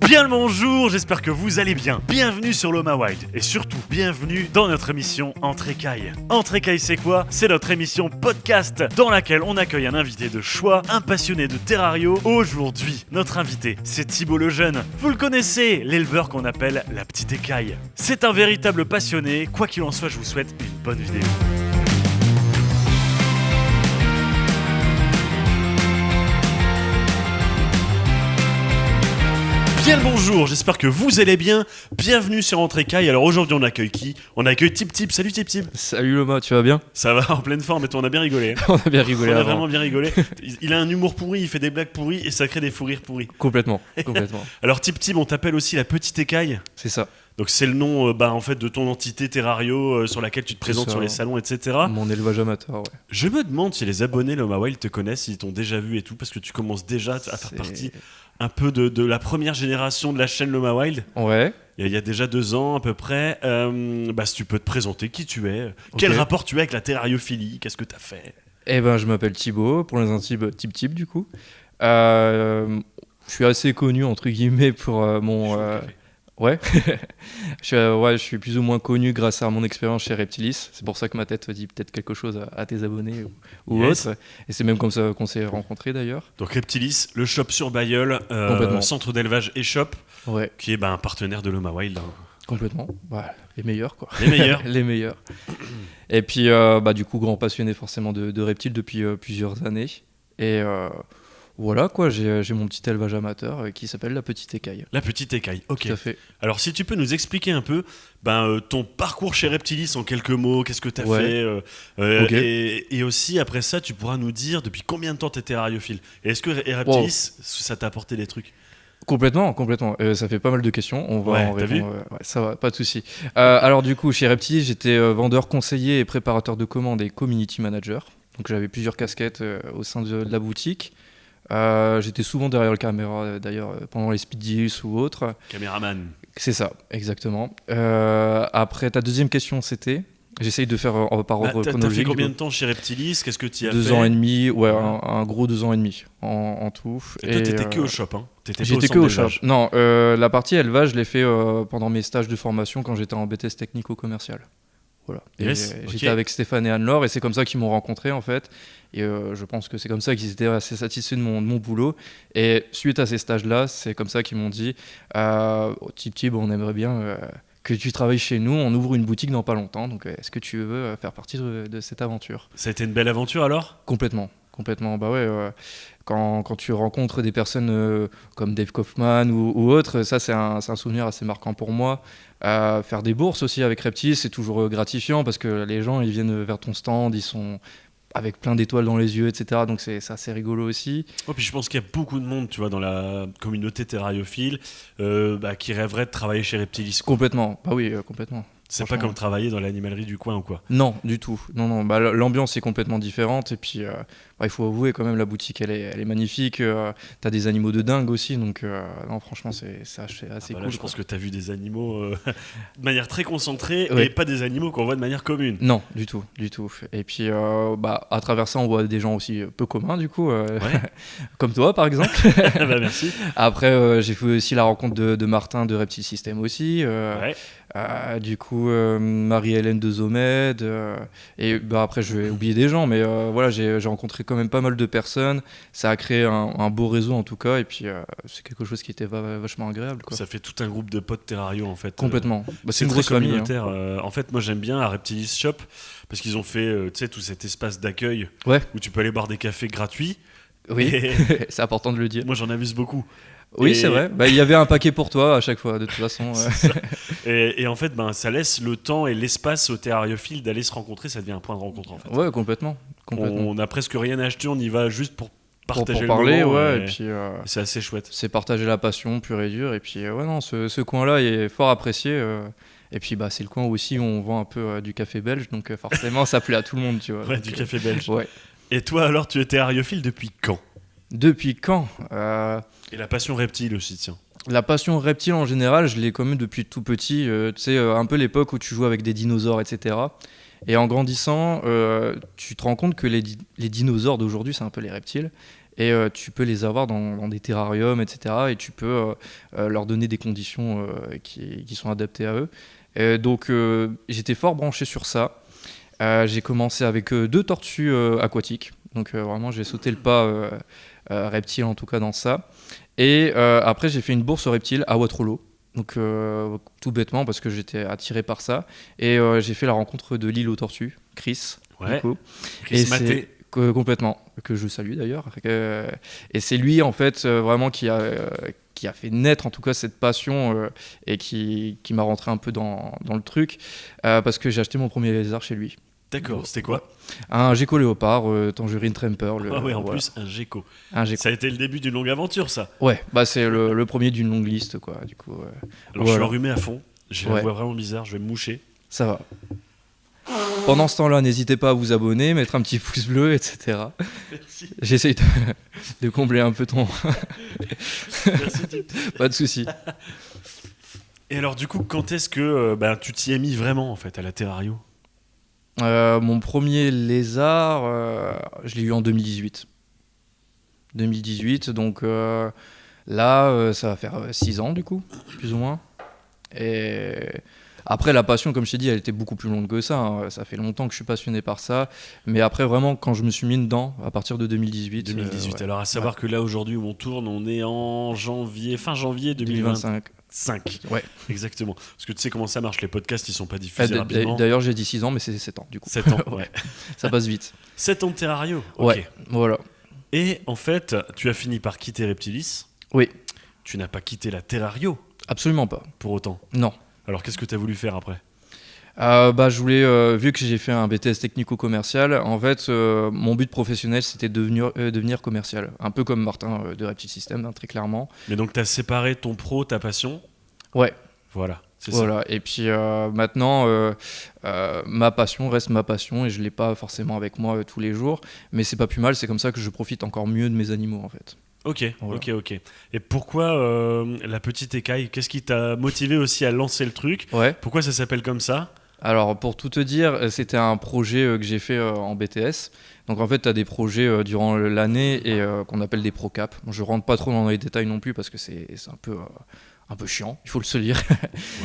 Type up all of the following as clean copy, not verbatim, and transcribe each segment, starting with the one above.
Bien le bonjour, j'espère que vous allez bien. Bienvenue sur Loma Wild et surtout bienvenue dans notre émission Entre Écailles. Entre Écailles, c'est quoi ? C'est notre émission podcast dans laquelle on accueille un invité de choix, un passionné de terrario. Aujourd'hui, notre invité, c'est Thibaut Lejeune. Vous le connaissez, l'éleveur qu'on appelle la petite écaille. C'est un véritable passionné. Quoi qu'il en soit, je vous souhaite une bonne vidéo. Bien le bonjour, j'espère que vous allez bien. Bienvenue sur Entre Écailles. Alors aujourd'hui on accueille qui ? On accueille Tip Tip. Salut Tip Tip. Salut Loma, tu vas bien ? Ça va, en pleine forme, et toi on a bien rigolé. On a bien rigolé On a avant. vraiment bien rigolé. Il a un humour pourri, il fait des blagues pourries et ça crée des fous rires pourris. Complètement. Alors Tip Tip, on t'appelle aussi la petite écaille. C'est ça. Donc c'est le nom en fait de ton entité Terrario sur laquelle tu te présentes ça. sur les salons, etc. Mon élevage amateur, ouais. Je me demande si les abonnés Loma Wild te connaissent, s'ils t'ont déjà vu et tout, parce que tu commences déjà à faire partie un peu de la première génération de la chaîne Loma Wild. Ouais. Il y a déjà 2 ans à peu près. Si tu peux te présenter qui tu es, quel rapport tu as avec la terrariophilie, qu'est-ce que tu as fait ? Eh ben, je m'appelle Thibaut, pour les intimes Tip Tip du coup. Je suis assez connu entre guillemets pour mon. Ouais. je suis plus ou moins connu grâce à mon expérience chez Reptilis. C'est pour ça que ma tête dit peut-être quelque chose à tes abonnés ou Yes. autres. Et c'est même comme ça qu'on s'est rencontrés d'ailleurs. Donc Reptilis, le shop sur Bayeul, centre d'élevage et shop, Ouais. qui est un partenaire de Loma Wild. Complètement. Voilà. Les meilleurs quoi. Les meilleurs. Les meilleurs. Et puis, du coup, grand passionné forcément de reptiles depuis plusieurs années. Et voilà, quoi, j'ai mon petit élevage amateur qui s'appelle la petite écaille. La petite écaille, ok. Tout à fait. Alors si tu peux nous expliquer un peu ton parcours chez Reptilis en quelques mots, qu'est-ce que tu as fait Ok. et aussi après ça, tu pourras nous dire depuis combien de temps tu es terrariophile. Et est-ce que Reptilis, ça t'a apporté des trucs ? Complètement. Ça fait pas mal de questions. On va en t'as vu ? répondre. Ouais, ça va, pas de souci. Alors du coup, chez Reptilis, j'étais vendeur conseiller et préparateur de commandes et community manager. Donc j'avais plusieurs casquettes au sein de la boutique. J'étais souvent derrière la caméra, d'ailleurs, pendant les speed deals ou autres. Caméraman. C'est ça, exactement. Après, ta deuxième question, c'était... J'essaye de faire par ordre T'as chronologique. fait combien de temps chez Reptilis ? Qu'est-ce que tu as fait ? 2 ans et demi, ouais, un gros 2 ans et demi en tout. Et toi, t'étais que au shop, hein ? J'étais que au shop. Non, la partie élevage, je l'ai fait pendant mes stages de formation quand j'étais en BTS technico-commercial. Voilà. Yes, Et j'étais avec Stéphane et Anne-Laure et c'est comme ça qu'ils m'ont rencontré en fait. Et je pense que c'est comme ça qu'ils étaient assez satisfaits de mon boulot. Et suite à ces stages-là, c'est comme ça qu'ils m'ont dit Tip, on aimerait bien que tu travailles chez nous, on ouvre une boutique dans pas longtemps. Donc est-ce que tu veux faire partie de cette aventure ? Ça a été une belle aventure alors ? Complètement. Bah ouais, quand tu rencontres des personnes comme Dave Kaufman ou autres, ça c'est un souvenir assez marquant pour moi. Faire des bourses aussi avec Reptilis, c'est toujours gratifiant parce que les gens ils viennent vers ton stand, ils sont avec plein d'étoiles dans les yeux, etc. Donc c'est assez rigolo aussi. Oh, puis je pense qu'il y a beaucoup de monde, tu vois, dans la communauté terrariophile qui rêverait de travailler chez Reptilis. Complètement, bah oui, complètement. C'est pas comme travailler dans l'animalerie du coin ou quoi ? Non, du tout. Non. L'ambiance est complètement différente. Et puis, il faut avouer quand même, la boutique, elle est magnifique. T'as des animaux de dingue aussi. Donc, non, franchement, c'est assez cool. Là, je pense que t'as vu des animaux de manière très concentrée Oui. et pas des animaux qu'on voit de manière commune. Non, du tout. Et puis, à travers ça, on voit des gens aussi peu communs, du coup. Comme toi, par exemple. Merci. Après, j'ai fait aussi la rencontre de Martin de Reptile System aussi. Du coup, Marie-Hélène de Zomed, et après je vais oublier des gens, mais voilà, j'ai rencontré quand même pas mal de personnes. Ça a créé un beau réseau en tout cas, et puis c'est quelque chose qui était vachement agréable, quoi. Ça fait tout un groupe de potes terrario en fait. Complètement. C'est une très grosse famille. communautaire. En fait, moi j'aime bien à Reptilis Shop parce qu'ils ont fait tout cet espace d'accueil où tu peux aller boire des cafés gratuits. Oui, Et c'est important de le dire. moi j'en abuse beaucoup. Oui, c'est vrai. Il y avait un paquet pour toi à chaque fois, de toute façon. Et en fait, ça laisse le temps et l'espace aux terrariophiles d'aller se rencontrer. Ça devient un point de rencontre en fait. Ouais, complètement. On n'a presque rien à acheter, on y va juste pour partager pour parler, le moment. ouais, et puis c'est assez chouette. c'est partager la passion pure et dure. Et puis ce coin-là est fort apprécié. Et puis c'est le coin aussi où on vend un peu du café belge, donc forcément ça plaît à tout le monde, tu vois. Ouais, donc, du café belge. Ouais. Et toi alors, tu es terrariophile depuis quand ? Depuis quand Et la passion reptile aussi, tiens. La passion reptile en général, je l'ai quand même depuis tout petit. Tu sais, un peu l'époque où tu joues avec des dinosaures, etc. Et en grandissant, tu te rends compte que les dinosaures d'aujourd'hui, c'est un peu les reptiles. Et tu peux les avoir dans des terrariums, etc. Et tu peux leur donner des conditions qui sont adaptées à eux. Donc j'étais fort branché sur ça. J'ai commencé avec 2 tortues aquatiques. Donc vraiment j'ai sauté le pas reptile en tout cas dans ça. Et après j'ai fait une bourse aux reptiles à Waterloo. Donc tout bêtement parce que j'étais attiré par ça. Et j'ai fait la rencontre de l'île aux tortues, Chris. Ouais. Du coup. Chris Maté. Complètement, que je salue d'ailleurs. Et c'est lui en fait vraiment qui a fait naître en tout cas cette passion et qui m'a rentré un peu dans le truc parce que j'ai acheté mon premier lézard chez lui. D'accord, c'était quoi? Un gecko léopard, Tangerine Tremper. Ah ouais, en voilà. plus, un gecko. Un gecko. Ça a été le début d'une longue aventure, ça. Ouais, bah c'est le premier d'une longue liste quoi. Du coup, Alors je suis enrhumé à fond, j'ai la voix vraiment bizarre, je vais me moucher. Ça va. Pendant ce temps-là, n'hésitez pas à vous abonner, mettre un petit pouce bleu, etc. Merci. J'essaye de combler un peu ton... Merci, Tim. Pas de souci. Et alors du coup, quand est-ce que tu t'y es mis vraiment en fait à la Terrario? Mon premier lézard, je l'ai eu en 2018. 2018, donc là, ça va faire 6 ans du coup, plus ou moins. Et après, la passion, comme je t'ai dit, elle était beaucoup plus longue que ça. Hein. Ça fait longtemps que je suis passionné par ça. Mais après, vraiment, quand je me suis mis dedans, à partir de 2018. 2018. Ouais. Alors à savoir que là, aujourd'hui où on tourne, on est en fin janvier 2025. 5. Ouais. Exactement. Parce que tu sais comment ça marche, les podcasts, ils sont pas diffusés rapidement. D'ailleurs, j'ai dit 6 ans, mais c'est 7 ans du coup. 7 ans, ouais. Ça passe vite. 7 ans de Terrario. Ok. Ouais, voilà. Et en fait, tu as fini par quitter Reptilis. Oui. Tu n'as pas quitté la Terrario. Absolument pas. Pour autant. Non. Alors qu'est-ce que tu as voulu faire après? Je voulais, vu que j'ai fait un BTS technico-commercial, en fait, mon but professionnel, c'était de devenir commercial. Un peu comme Martin de Reptile System, hein, très clairement. Mais donc, tu as séparé ton pro, ta passion? Ouais. Voilà, c'est voilà. ça. Et puis maintenant, ma passion reste ma passion et je ne l'ai pas forcément avec moi tous les jours. Mais c'est pas plus mal, c'est comme ça que je profite encore mieux de mes animaux, en fait. Ok, voilà. ok. Et pourquoi la petite écaille? Qu'est-ce qui t'a motivé aussi à lancer le truc? Ouais. Pourquoi ça s'appelle comme ça? Alors, pour tout te dire, c'était un projet que j'ai fait en BTS. Donc, en fait, tu as des projets durant l'année et qu'on appelle des ProCap. Bon, je rentre pas trop dans les détails non plus parce que c'est un peu chiant, il faut le se lire.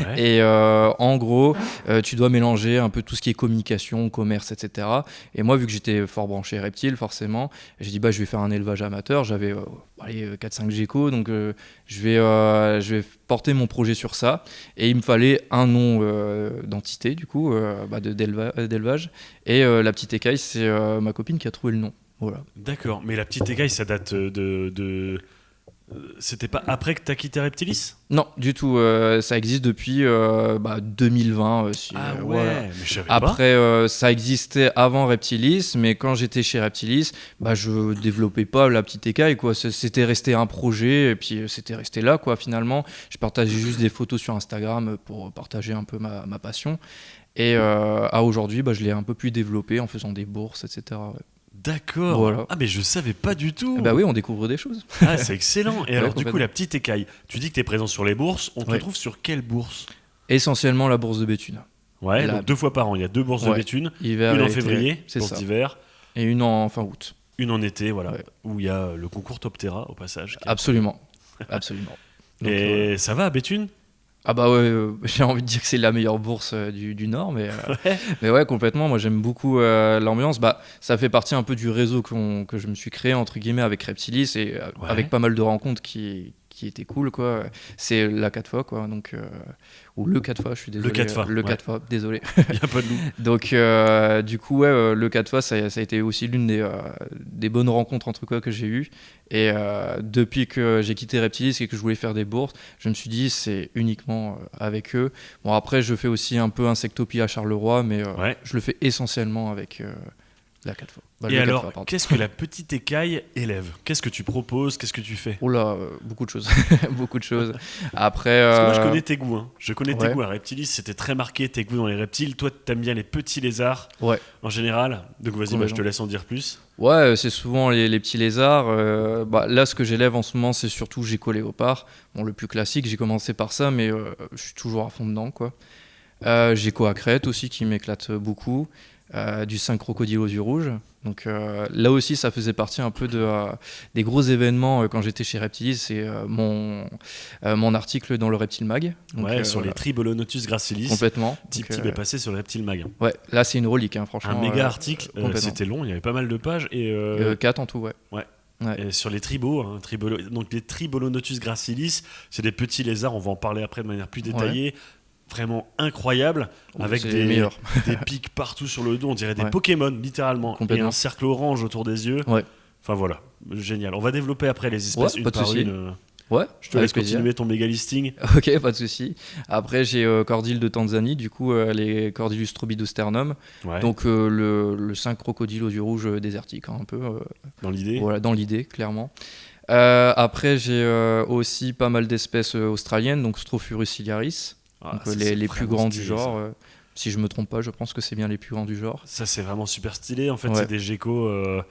Ouais. Et en gros, tu dois mélanger un peu tout ce qui est communication, commerce, etc. Et moi, vu que j'étais fort branché reptile, forcément, j'ai dit je vais faire un élevage amateur. J'avais 4-5 geckos, donc je vais porter mon projet sur ça. Et il me fallait un nom d'entité, du coup, d'élevage. Et la petite écaille, c'est ma copine qui a trouvé le nom. Voilà. D'accord, mais la petite écaille, ça date de... C'était pas après que t'as quitté Reptilis? Non, du tout. Ça existe depuis 2020. Ah ouais, voilà. mais je savais Après, ça existait avant Reptilis, mais quand j'étais chez Reptilis, je développais pas la petite écaille, quoi. C'était resté un projet, et puis c'était resté là, quoi, finalement. Je partageais juste des photos sur Instagram pour partager un peu ma passion. Et à aujourd'hui, je l'ai un peu plus développé en faisant des bourses, etc. Ouais. D'accord. Voilà. Ah mais je savais pas du tout. Oui, on découvre des choses. Ah, c'est excellent. Et Ouais, alors du coup, la petite écaille, tu dis que tu es présent sur les bourses, on te Ouais. trouve sur quelle bourse? Essentiellement la bourse de Béthune. Ouais, La- donc 2 fois par an, il y a 2 bourses de Ouais. Béthune, Hiver une en et été, février, c'est bourse ça. d'hiver, Et une en fin août. une en été, voilà, Ouais. où il y a le concours Toptera au passage. Absolument. Absolument. Donc, Et ça va à Béthune? j'ai envie de dire que c'est la meilleure bourse du Nord, mais Ouais. mais ouais, complètement. Moi, j'aime beaucoup l'ambiance. Ça fait partie un peu du réseau que je me suis créé, entre guillemets, avec Reptilis et Ouais. avec pas mal de rencontres qui étaient cool, quoi. C'est la 4 fois, quoi. Donc, ou le 4 fois, je suis désolé. Le 4 fois, Le ouais. 4 fois, désolé. Il n'y a pas de loup. Donc, du coup, le 4 fois, ça a été aussi l'une des bonnes rencontres entre quoi que j'ai eues. Et depuis que j'ai quitté Reptilis et que je voulais faire des bourses, je me suis dit, c'est uniquement avec eux. Bon, après, je fais aussi un peu Insectopie à Charleroi, mais Ouais. je le fais essentiellement avec la 4 fois. Et le 4 alors, fois, pardon. qu'est-ce que la petite écaille élève? Qu'est-ce que tu proposes? Qu'est-ce que tu fais? Oh là, beaucoup de choses. Beaucoup de choses. Après, Parce que moi, je connais tes goûts. Hein. Je connais tes ouais. goûts. À Reptilis, c'était très marqué, tes goûts dans les reptiles. Toi, t'aimes bien les petits lézards ouais. en général. Donc, vas-y, je te Complètement. laisse en dire plus. Ouais, c'est souvent les petits lézards. Là, ce que j'élève en ce moment, c'est surtout gecko léopard. Bon, le plus classique, j'ai commencé par ça, mais je suis toujours à fond dedans, quoi. Gecko à crête aussi, qui m'éclate beaucoup. Du 5 crocodile aux yeux rouges. Donc là aussi, ça faisait partie un peu des gros événements quand j'étais chez Reptilis. C'est mon article dans le Reptile Mag. Donc, sur les Tribolonotus gracilis. Complètement. Tip est passé sur le Reptile Mag. Ouais, là c'est une relique, franchement. Un méga article. C'était long, il y avait pas mal de pages. Et 4 en tout, ouais. Et sur les donc les Tribolonotus gracilis, c'est des petits lézards, on va en parler après de manière plus détaillée. Vraiment incroyable, avec des pics partout sur le dos, on dirait des Pokémon littéralement, et un cercle orange autour des yeux. Enfin voilà, génial. On va développer après les espèces une par une. Je te laisse continuer ton méga listing. Ok, pas de souci. Après, j'ai Cordile de Tanzanie, du coup, les Cordylus strobidosternum. Donc, le 5 crocodile aux yeux rouges désertique, un peu. Dans l'idée. Voilà, dans l'idée, clairement. Après, j'ai aussi pas mal d'espèces australiennes, donc Strophurus ciliaris, donc, les plus grands du genre. Si je me trompe pas, je pense que c'est bien les plus grands du genre. Ça, c'est vraiment super stylé. En fait, c'est des geckos.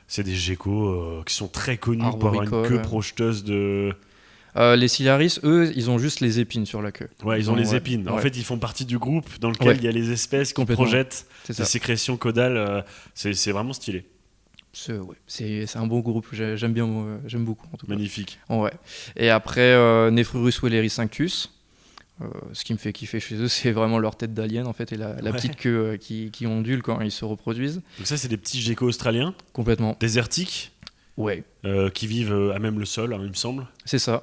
C'est des geckos qui sont très connus pour avoir une queue projeteuse de... les Ciliaris, eux, ils ont juste les épines sur la queue. Ouais, ils ont les épines. En fait, ils font partie du groupe dans lequel il y a les espèces qui projettent des sécrétions caudales. C'est vraiment stylé. C'est un bon groupe, j'aime beaucoup en tout cas. Magnifique. Et après, Nephrurus wellericinctus. Ce qui me fait kiffer chez eux, c'est vraiment leur tête d'alien en fait, et la petite queue qui ondule quand ils se reproduisent. Donc ça, c'est des petits geckos australiens. Complètement. Désertiques. Qui vivent à même le sol, il me semble. C'est ça.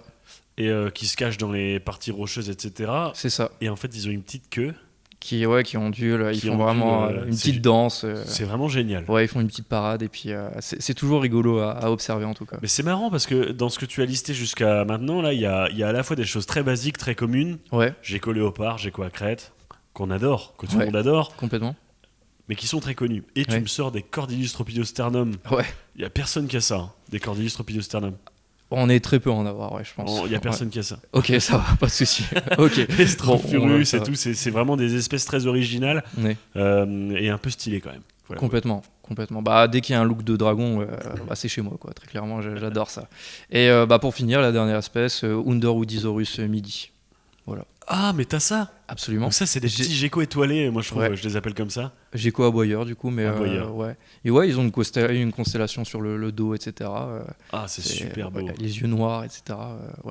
Et qui se cachent dans les parties rocheuses, etc. C'est ça. Et en fait, ils ont une petite queue. Qui ondule, ils font vraiment une petite danse. C'est vraiment génial. Ils font une petite parade, et puis c'est toujours rigolo à observer en tout cas. Mais c'est marrant parce que dans ce que tu as listé jusqu'à maintenant, là, il y a à la fois des choses très basiques, très communes. Gecko léopard, gecko à crête, qu'on adore, que tout le monde adore. Complètement. Mais qui sont très connus. Et tu me sors des Cordylus stropidosternum. Il y a personne qui a ça, des Cordylus stropidosternum. On est très peu à en avoir, je pense. Il y a personne qui a ça. Ok, ça va, pas de souci. Les Strophurus et tout, c'est vraiment des espèces très originales et un peu stylées quand même. Complètement. Dès qu'il y a un look de dragon, c'est chez moi, quoi. Très clairement, j'adore ça. Et pour finir, la dernière espèce, Underwoodisaurus midi. Voilà. Ah, mais t'as ça? Absolument. Donc ça, c'est des petits geckos étoilés, moi je trouve, je les appelle comme ça. Gecko aboyeur du coup, mais Et ils ont une constellation sur le dos, etc. C'est super beau. Les yeux noirs, etc.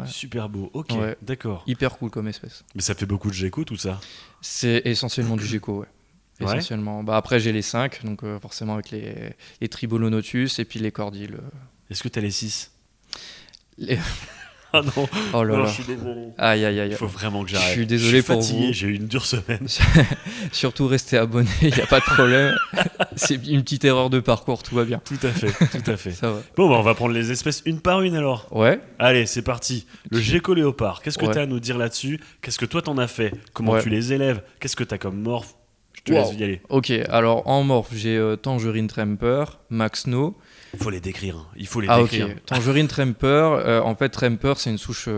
Super beau, ok, d'accord. Hyper cool comme espèce. Mais ça fait beaucoup de geckos tout ça? C'est essentiellement du gecko, essentiellement. Après j'ai les 5, donc forcément avec les Tribolonotus et puis les Cordyles. Est-ce que t'as les 6? Ah non, je suis désolé. Aïe. Il faut vraiment que j'arrête. Je suis désolé pour fatigué, vous. J'ai eu une dure semaine. Surtout restez abonné, il n'y a pas de problème. C'est une petite erreur de parcours, tout va bien. Tout à fait. Ça va. Bon, on va prendre les espèces une par une alors. Allez, c'est parti. Le gecko léopard, qu'est-ce que tu as à nous dire là-dessus? Qu'est-ce que toi t'en as fait? Comment tu les élèves? Qu'est-ce que tu as comme morph? Je te laisse y aller. Ok, alors en morph, j'ai Tangerine Tramper, Maxno. Il faut les décrire. Ok. Tangerine Tramper, en fait, Tramper, c'est une souche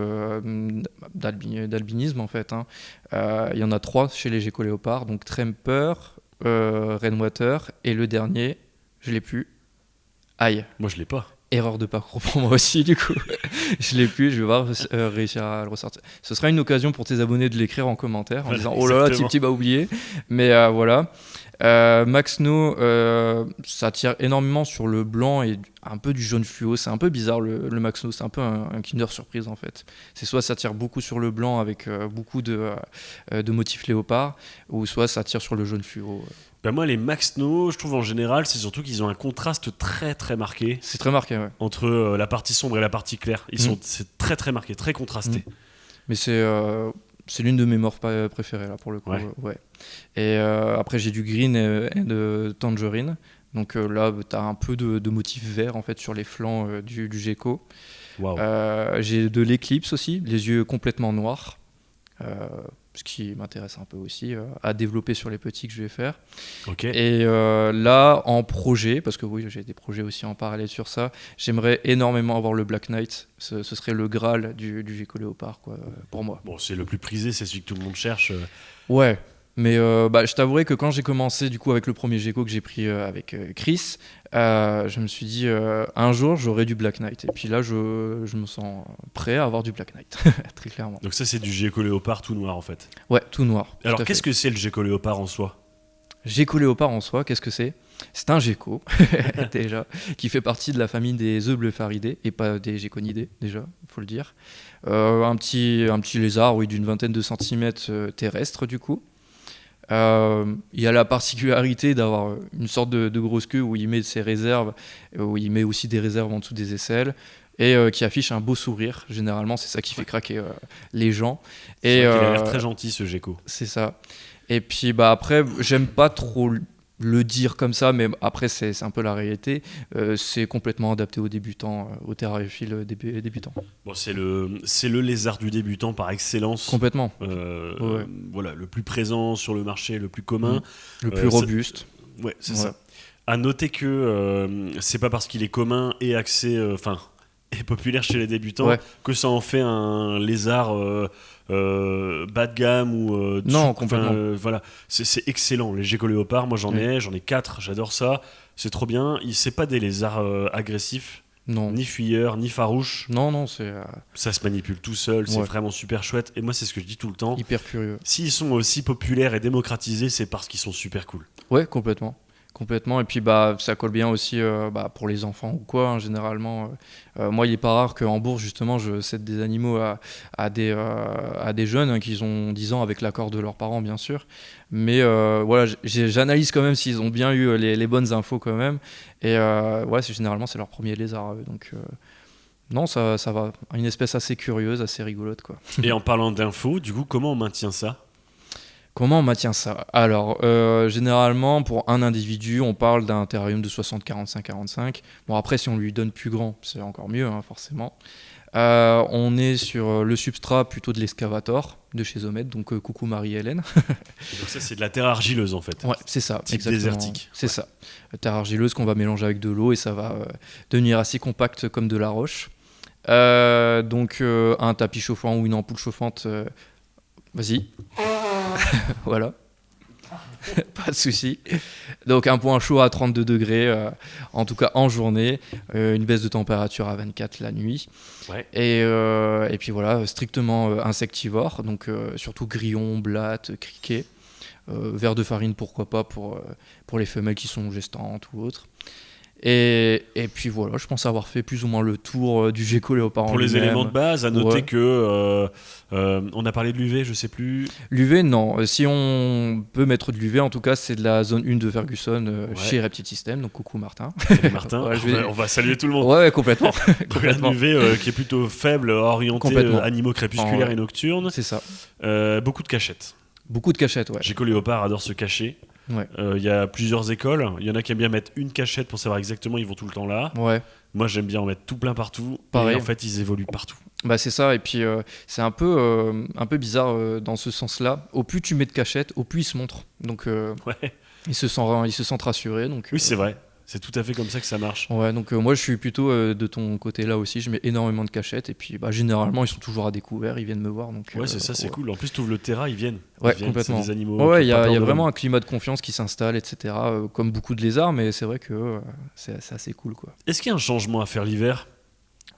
d'albinisme, en fait. Il y en a 3 chez les geckos léopards. Donc Tramper, Rainwater, et le dernier, je l'ai plus. Aïe. Moi, je l'ai pas. Erreur de parcours pour moi aussi, du coup. Je l'ai plus, je vais voir réussir à le ressortir. Ce sera une occasion pour tes abonnés de l'écrire en commentaire en disant « Oh là là, Tip a oublié ». Mais voilà. Maxno, ça tire énormément sur le blanc et un peu du jaune fluo. C'est un peu bizarre le Maxno, c'est un peu un Kinder Surprise en fait. C'est soit ça tire beaucoup sur le blanc avec beaucoup de motifs léopard, ou soit ça tire sur le jaune fluo. Moi, les Maxno, je trouve en général, c'est surtout qu'ils ont un contraste très très marqué. C'est très marqué, entre la partie sombre et la partie claire. C'est très très marqué, très contrasté. Mais c'est l'une de mes morphs préférées là pour le coup. Et après j'ai du green et de tangerine. Donc là t'as un peu de motifs verts en fait sur les flancs du gecko. J'ai de l'éclipse aussi, les yeux complètement noirs. Ce qui m'intéresse un peu aussi à développer sur les petits que je vais faire. Et là, en projet, parce que oui, j'ai des projets aussi en parallèle sur ça, j'aimerais énormément avoir le Black Knight. Ce serait le Graal du gecko léopard, quoi, pour moi. Bon, c'est le plus prisé, c'est celui que tout le monde cherche. Ouais. Mais je t'avouerai que quand j'ai commencé du coup avec le premier gecko que j'ai pris avec Chris, je me suis dit un jour j'aurai du Black Knight. Et puis là je me sens prêt à avoir du Black Knight, très clairement. Donc ça c'est du gecko léopard tout noir en fait. Ouais, tout noir. Alors qu'est-ce que c'est le gecko léopard en soi? Gecko léopard en soi, qu'est-ce que c'est? C'est un gecko, déjà, qui fait partie de la famille des Eublepharidés, et pas des Geconidés, déjà, il faut le dire. Un petit lézard, oui, d'une vingtaine de centimètres terrestre, du coup. Il a la particularité d'avoir une sorte de grosse queue où il met ses réserves, où il met aussi des réserves en dessous des aisselles, et qui affiche un beau sourire. Généralement, c'est ça qui fait craquer les gens. C'est vrai qu'il a l'air très gentil, ce gecko. C'est ça. Et puis après, j'aime pas trop le dire comme ça, mais après c'est un peu la réalité. C'est complètement adapté aux débutants, aux terrariophiles débutants. Bon, c'est le lézard du débutant par excellence. Complètement. Ouais. Voilà, le plus présent sur le marché, le plus commun. Le plus robuste. Ouais, c'est ça. À noter que c'est pas parce qu'il est commun et et populaire chez les débutants que ça en fait un lézard bas de gamme ou non, complètement. Voilà, c'est excellent. Les geckos léopards, moi j'en ai 4, j'adore ça, c'est trop bien. C'est pas des lézards agressifs, ni fuyeurs, ni farouches. Non, c'est ça se manipule tout seul, c'est vraiment super chouette. Et moi c'est ce que je dis tout le temps, hyper curieux. S'ils sont aussi populaires et démocratisés, c'est parce qu'ils sont super cool. Ouais, complètement. Et puis ça colle bien aussi pour les enfants ou quoi, hein, généralement. Moi, il est pas rare qu'en bourse, justement, je cède des animaux à des jeunes, hein, qui ont 10 ans avec l'accord de leurs parents, bien sûr. Mais voilà, j'analyse quand même s'ils ont bien eu les bonnes infos quand même. Et généralement, c'est leur premier lézard. Donc non, ça va. Une espèce assez curieuse, assez rigolote, quoi. Et en parlant d'infos, du coup, comment on maintient ça ? Comment on maintient ça ? Alors, généralement, pour un individu, on parle d'un terrarium de 60, 45, 45. Bon, après, si on lui donne plus grand, c'est encore mieux, hein, forcément. On est sur le substrat plutôt de l'excavator de chez Zomed, donc coucou Marie-Hélène. Donc ça, c'est de la terre argileuse, en fait. Ouais, c'est ça, type exactement. Désertique. C'est ça. Terre argileuse qu'on va mélanger avec de l'eau et ça va devenir assez compact comme de la roche. Donc, un tapis chauffant ou une ampoule chauffante... Vas-y. Voilà. Pas de souci. Donc un point chaud à 32 degrés, en tout cas en journée, une baisse de température à 24 la nuit. Ouais. Et puis voilà, strictement insectivore, donc surtout grillons, blattes, criquets, vers de farine pourquoi pas pour les femelles qui sont gestantes ou autres. Et puis voilà, je pense avoir fait plus ou moins le tour du gecko léopard. Pour les éléments de base, à noter que on a parlé de l'UV, je sais plus. L'UV, non. Si on peut mettre de l'UV, en tout cas, c'est de la zone 1 de Ferguson chez Reptile System. Donc coucou Martin. Salut Martin. On va saluer tout le monde. Ouais, complètement. Un UV qui est plutôt faible, orienté animaux crépusculaires et nocturnes. C'est ça. Beaucoup de cachettes. Beaucoup de cachettes, ouais. Gecko léopard adore se cacher. Ouais. Y a plusieurs écoles. Il y en a qui aiment bien mettre une cachette pour savoir exactement ils vont tout le temps là. Ouais. Moi j'aime bien en mettre tout plein partout. Pareil. Et en fait ils évoluent partout. Bah c'est ça, et puis c'est un peu bizarre dans ce sens-là. Au plus tu mets de cachettes, au plus ils se montrent. Donc ils se sentent rassurés. Donc, oui, c'est vrai. C'est tout à fait comme ça que ça marche. Ouais, donc moi je suis plutôt de ton côté là aussi, je mets énormément de cachettes et puis généralement ils sont toujours à découvert, ils viennent me voir. Donc, ouais, c'est ça, c'est cool. En plus, tu ouvres le terrain, ils viennent. Ouais, complètement. C'est des animaux. Ouais, il y a vraiment un climat de confiance qui s'installe, etc. Comme beaucoup de lézards, mais c'est vrai que c'est assez cool, quoi. Est-ce qu'il y a un changement à faire l'hiver ?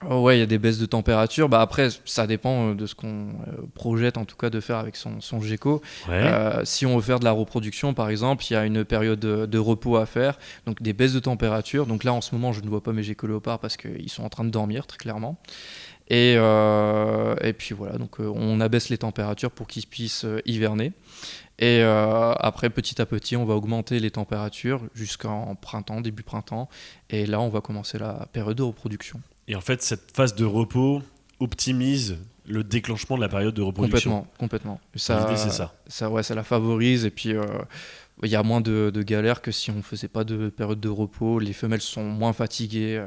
Ouais, il y a des baisses de température. Après, ça dépend de ce qu'on projette en tout cas de faire avec son gecko. Ouais. Si on veut faire de la reproduction, par exemple, il y a une période de repos à faire, donc des baisses de température. Donc là, en ce moment, je ne vois pas mes geckos léopards parce qu'ils sont en train de dormir, très clairement. Et puis voilà, donc on abaisse les températures pour qu'ils puissent hiverner. Et après, petit à petit, on va augmenter les températures jusqu'en printemps, début printemps. Et là, on va commencer la période de reproduction. Et en fait, cette phase de repos optimise le déclenchement de la période de reproduction. Complètement. L'idée, c'est ça. Ça la favorise. Et puis, il y a moins de galères que si on ne faisait pas de période de repos. Les femelles sont moins fatiguées.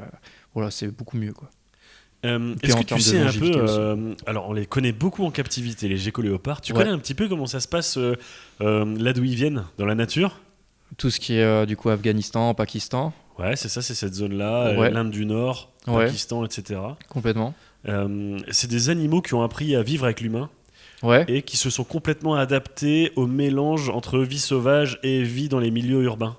Voilà, c'est beaucoup mieux, quoi. Est-ce que tu sais un peu alors on les connaît beaucoup en captivité, les geckos léopards. Tu connais un petit peu comment ça se passe là d'où ils viennent dans la nature ? Tout ce qui est du coup Afghanistan, Pakistan. Ouais, c'est ça, c'est cette zone-là, l'Inde du Nord, Pakistan, etc. Complètement. C'est des animaux qui ont appris à vivre avec l'humain et qui se sont complètement adaptés au mélange entre vie sauvage et vie dans les milieux urbains.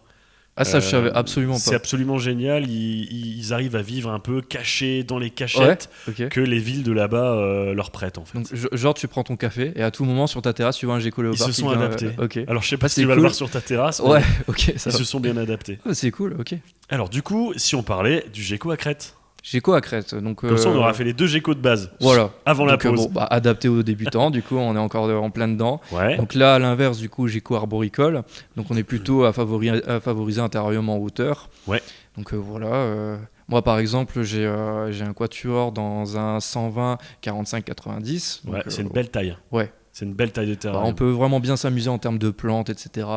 Ah, ça, je savais absolument C'est pas. absolument génial. Ils arrivent à vivre un peu cachés dans les cachettes Ok. que les villes de là-bas leur prêtent, en fait. Donc, genre, tu prends ton café et à tout moment sur ta terrasse, tu vois un gecko Ils léopard se qui sont vient, adaptés. ok. Alors, je sais pas Ah, si c'est tu vas le cool. voir sur ta terrasse, mais Ouais, ok, ça ils va. se sont bien adaptés. Ah, c'est cool, ok. Alors, du coup, si on parlait du gecko à crête, Gecko à crête. Donc, comme ça, on aura fait les 2 geckos de base. Voilà. Avant la Donc, pause. bon, bah, adapté aux débutants, du coup, on est encore en plein dedans. Ouais. Donc là, à l'inverse, du coup, gecko arboricole. Donc on est plutôt à favoriser un terrarium en hauteur. Ouais. Donc voilà. Moi, par exemple, j'ai un quatuor dans un 120 45 90. Donc, Ouais, c'est une belle taille. Ouais. C'est une belle taille de terrain. On peut vraiment bien s'amuser en termes de plantes, etc.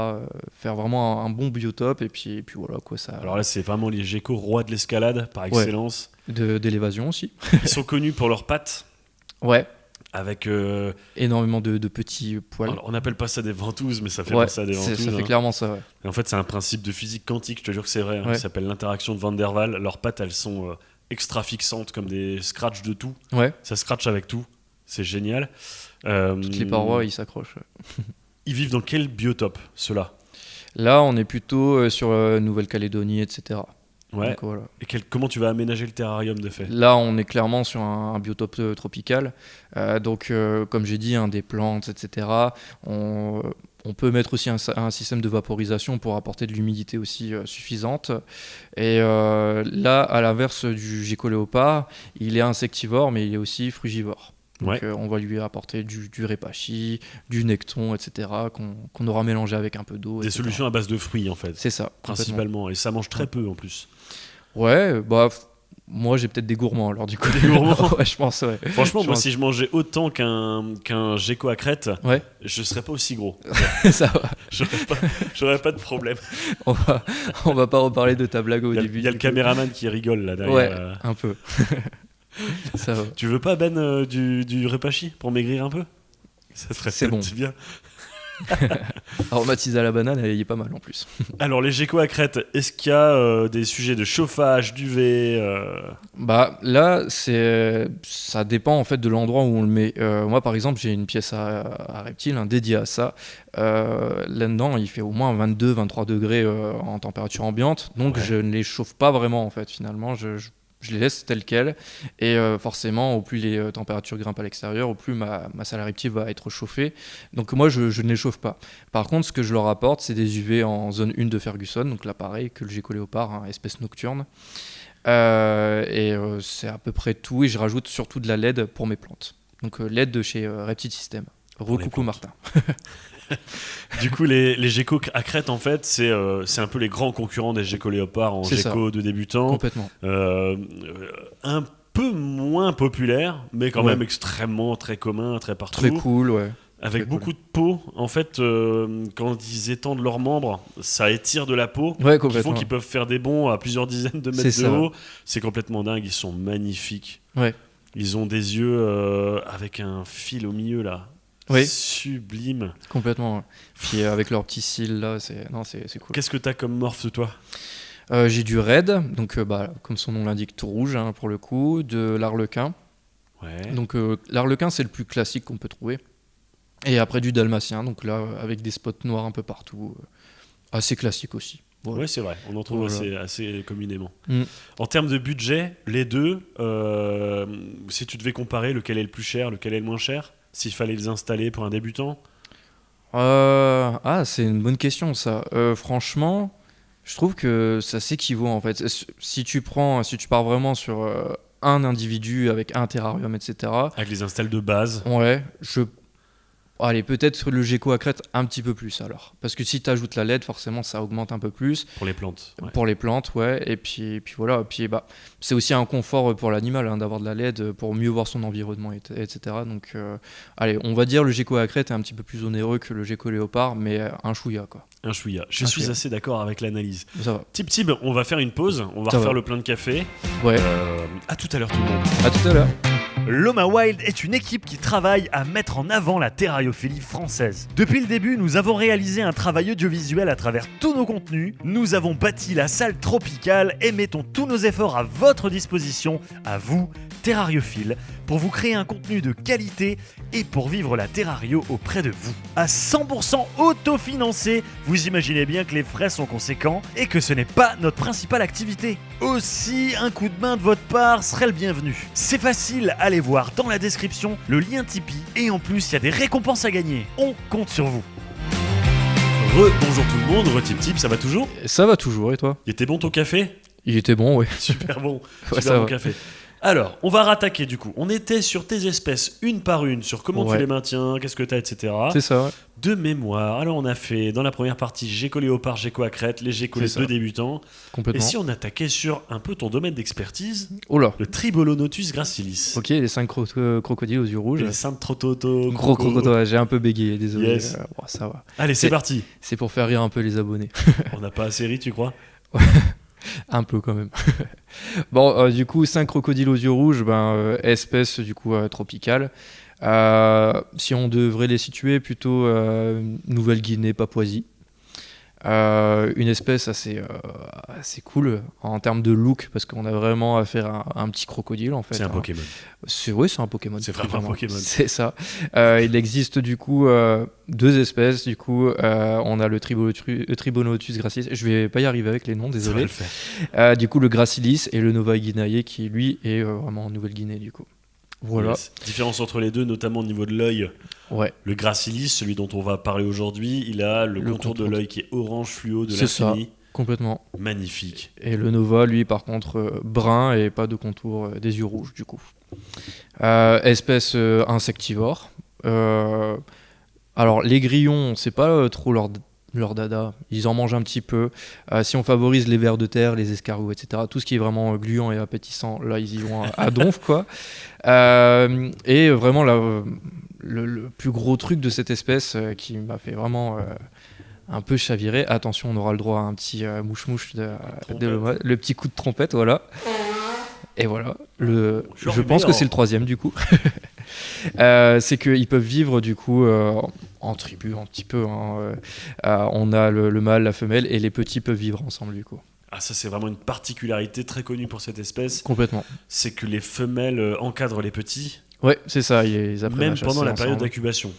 Faire vraiment un bon biotope et puis voilà quoi ça. Alors là, c'est vraiment les geckos rois de l'escalade par excellence. D'élévation aussi. Ils sont connus pour leurs pattes. Ouais. Avec énormément de petits poils. Alors, on n'appelle pas ça des ventouses, mais ça fait Ouais, penser à des ventouses. ça fait clairement ça. Ouais. Et en fait, c'est un principe de physique quantique, je te jure que c'est vrai. Ouais. Ça s'appelle l'interaction de Van der Waals. Leurs pattes, elles sont extra fixantes, comme des scratchs de tout. Ouais. Ça scratch avec tout. C'est génial. Toutes les parois, ils s'accrochent. Ils vivent dans quel biotope, ceux-là? Là, on est plutôt sur Nouvelle-Calédonie, etc. Ouais. Donc, voilà. Et comment tu vas aménager le terrarium de fait? Là, on est clairement sur un biotope tropical. Donc, comme j'ai dit, des plantes, etc. On peut mettre aussi un système de vaporisation pour apporter de l'humidité aussi suffisante. Et là, à l'inverse du gecko léopard, il est insectivore, mais il est aussi frugivore. Donc, on va lui apporter du répachi, du necton, etc., qu'on aura mélangé avec un peu d'eau. Des etc. solutions à base de fruits, en fait. C'est ça. Principalement. Et ça mange très peu, en plus. Ouais, bah... Moi, j'ai peut-être des gourmands, alors du coup. Des gourmands. Ouais, je pense, ouais. Franchement, moi, si je mangeais autant qu'un gecko à crête, je serais pas aussi gros. Ça va. J'aurais pas de problème. On va pas reparler de ta blague au début. Il y a le caméraman qui rigole là derrière. Ouais, un peu. Ça va. Tu veux pas, Ben, du repachi pour maigrir un peu? Ça serait C'est bon. bien. Aromatisé à la banane, il est pas mal en plus. Alors, les geckos à crête, est-ce qu'il y a des sujets de chauffage, d'UV Bah là, ça dépend en fait de l'endroit où on le met. Moi, par exemple, j'ai une pièce à reptiles dédiée à ça. Là-dedans, il fait au moins 22-23 degrés en température ambiante, donc je ne les chauffe pas vraiment en fait. Finalement, je les laisse telles quelles, et forcément, au plus les températures grimpent à l'extérieur, au plus ma salle à reptiles va être chauffée. Donc moi, je ne les chauffe pas. Par contre, ce que je leur apporte, c'est des UV en zone 1 de Ferguson, donc là pareil que le gecko léopard, espèce nocturne. C'est à peu près tout, et je rajoute surtout de la LED pour mes plantes. Donc LED de chez Reptile System. Coucou Martin. Du coup, les geckos à crête, en fait, c'est un peu les grands concurrents des geckos léopards en gecko de débutants. Complètement. Un peu moins populaire, mais quand même extrêmement très commun, très partout. Très cool, ouais. Avec beaucoup de peau. En fait, quand ils étendent leurs membres, ça étire de la peau. Ouais, qui font qu'ils peuvent faire des bonds à plusieurs dizaines de mètres de haut. C'est complètement dingue. Ils sont magnifiques. Ouais. Ils ont des yeux avec un fil au milieu, là. Oui. Sublime. Complètement. Ouais. Puis avec leurs petits cils, là, c'est cool. Qu'est-ce que t'as comme morphe, toi? J'ai du raid, donc comme son nom l'indique, tout rouge pour le coup, de l'arlequin. Ouais. Donc l'arlequin, c'est le plus classique qu'on peut trouver. Et après du dalmatien, donc là avec des spots noirs un peu partout, assez classique aussi. Voilà. Oui, c'est vrai, on en trouve assez communément. Mm. En termes de budget, les deux, si tu devais comparer lequel est le plus cher, lequel est le moins cher, s'il fallait les installer pour un débutant? C'est une bonne question ça. Franchement, je trouve que ça s'équivaut en fait. Si tu pars vraiment sur un individu avec un terrarium, etc. Avec les installs de base. Ouais, allez, peut-être le gecko à crête un petit peu plus alors. Parce que si tu ajoutes la LED, forcément ça augmente un peu plus. Pour les plantes. Ouais. Pour les plantes, ouais. Et puis voilà. Et puis, c'est aussi un confort pour l'animal d'avoir de la LED pour mieux voir son environnement, etc. Donc, allez, on va dire le gecko à crête est un petit peu plus onéreux que le gecko léopard, mais un chouïa quoi. Un chouïa. Je suis assez d'accord avec l'analyse. Ça va. Tip, on va faire une pause. On va refaire le plein de café. Ouais. À tout à l'heure tout le monde. À tout à l'heure. Loma Wild est une équipe qui travaille à mettre en avant la terrariophilie française. Depuis le début, nous avons réalisé un travail audiovisuel à travers tous nos contenus, nous avons bâti la salle tropicale et mettons tous nos efforts à votre disposition, à vous, terrariophile pour vous créer un contenu de qualité et pour vivre la terrario auprès de vous. À 100% autofinancé, vous imaginez bien que les frais sont conséquents et que ce n'est pas notre principale activité. Aussi, un coup de main de votre part serait le bienvenu. C'est facile, allez voir dans la description le lien Tipeee et en plus il y a des récompenses à gagner. On compte sur vous. Bonjour tout le monde, Retip Tip, ça va toujours ? Ça va toujours, et toi ? Il était bon ton café ? Il était bon, ouais. Super bon, Ouais, super bon va. café. Alors, on va rattaquer du coup. On était sur tes espèces une par une, sur comment tu les maintiens, qu'est-ce que t'as, etc. C'est ça, ouais. De mémoire, alors on a fait dans la première partie gecko léopard, gecko à crête, les gecko les deux débutants. Complètement. Et si on attaquait sur un peu ton domaine d'expertise, Oh là. le Tribolonotus gracilis. Ok, les 5 crocodiles aux yeux rouges. Les saintes trototo. Gros crocodile, ouais, j'ai un peu bégayé, désolé. Yes. Ça va. Allez, c'est parti. C'est pour faire rire un peu les abonnés. On n'a pas assez ri, tu crois ? Un peu quand même. Bon, du coup, 5 crocodiles aux yeux rouges, espèce du coup tropicale. Si on devrait les situer, plutôt Nouvelle-Guinée, Papouasie. Une espèce assez cool en termes de look, parce qu'on a vraiment affaire à un petit crocodile en fait. C'est un Pokémon. C'est un Pokémon. C'est vraiment un Pokémon. C'est ça. Il existe du coup 2 espèces. Du coup, on a le Tribonotus gracilis. Je vais pas y arriver avec les noms, désolé. Ça va le faire. Du coup, le gracilis et le Nova Guineae qui lui est vraiment en Nouvelle-Guinée du coup. Voilà. Yes. Différence entre les deux, notamment au niveau de l'œil. Ouais. Le gracilis, celui dont on va parler aujourd'hui, il a le contour de l'œil qui est orange fluo de l'infini. Complètement. Magnifique. Et le Nova, lui, par contre, brun et pas de contour des yeux rouges, du coup. Espèce insectivore. Alors, les grillons, c'est pas trop leur dada. Ils en mangent un petit peu. Si on favorise les vers de terre, les escargots, etc., tout ce qui est vraiment gluant et appétissant, là, ils y vont à donf, quoi. Et vraiment, le plus gros truc de cette espèce qui m'a fait vraiment un peu chavirer, attention, on aura le droit à un petit mouche-mouche le petit coup de trompette, voilà. Et voilà, je pense que c'est le 3e du coup. C'est qu'ils peuvent vivre du coup en tribu un petit peu. On a le mâle, la femelle, et les petits peuvent vivre ensemble du coup. Ah, ça c'est vraiment une particularité très connue pour cette espèce. Complètement. C'est que les femelles encadrent les petits. Ouais, c'est ça. Ils apprennent même à chasser pendant la ensemble. période d'incubation.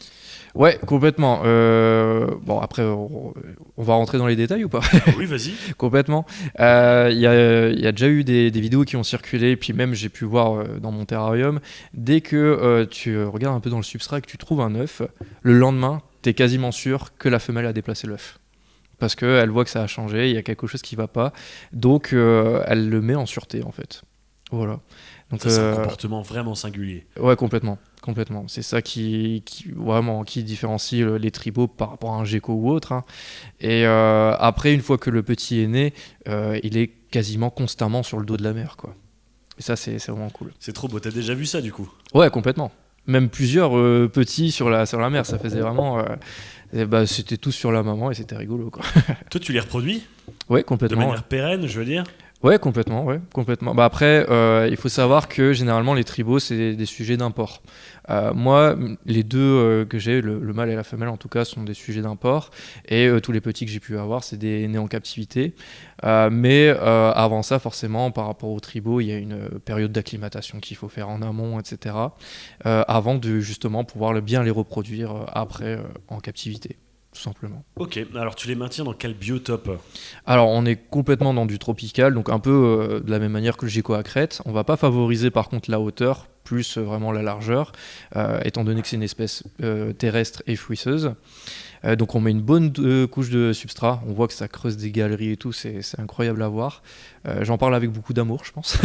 Ouais, complètement. Bon, après, on va rentrer dans les détails ou pas ? Oui, vas-y. Complètement. Il y a déjà eu des vidéos qui ont circulé, puis même j'ai pu voir dans mon terrarium, dès que tu regardes un peu dans le substrat et que tu trouves un œuf, le lendemain, tu es quasiment sûr que la femelle a déplacé l'œuf. Parce qu'elle voit que ça a changé, il y a quelque chose qui ne va pas, donc elle le met en sûreté en fait. Voilà. Donc, ça, c'est un comportement vraiment singulier. Ouais, complètement. C'est ça qui différencie les tribaux par rapport à un gecko ou autre. Hein. Et après, une fois que le petit est né, il est quasiment constamment sur le dos de la mère, quoi. Et ça, c'est vraiment cool. C'est trop beau. T'as déjà vu ça, du coup ? Ouais, complètement. Même plusieurs petits sur la mer, ça faisait vraiment... c'était tous sur la maman et c'était rigolo, quoi. Toi, tu les reproduis ? Ouais, complètement. De manière pérenne, je veux dire ? Ouais, complètement. Après, il faut savoir que généralement les tribaux, c'est des sujets d'import. Moi, les deux que j'ai, le mâle et la femelle en tout cas, sont des sujets d'import. Et tous les petits que j'ai pu avoir, c'est des nés en captivité. Mais avant ça, forcément, par rapport aux tribaux, il y a une période d'acclimatation qu'il faut faire en amont, etc. Avant de justement pouvoir bien les reproduire après en captivité. Tout simplement. Ok, alors tu les maintiens dans quel biotope ? Alors on est complètement dans du tropical, donc un peu de la même manière que le gecko à crête. On va pas favoriser par contre la hauteur, plus vraiment la largeur, étant donné que c'est une espèce terrestre et fruisseuse. Donc on met une bonne couche de substrat, on voit que ça creuse des galeries et tout, c'est incroyable à voir. J'en parle avec beaucoup d'amour, je pense.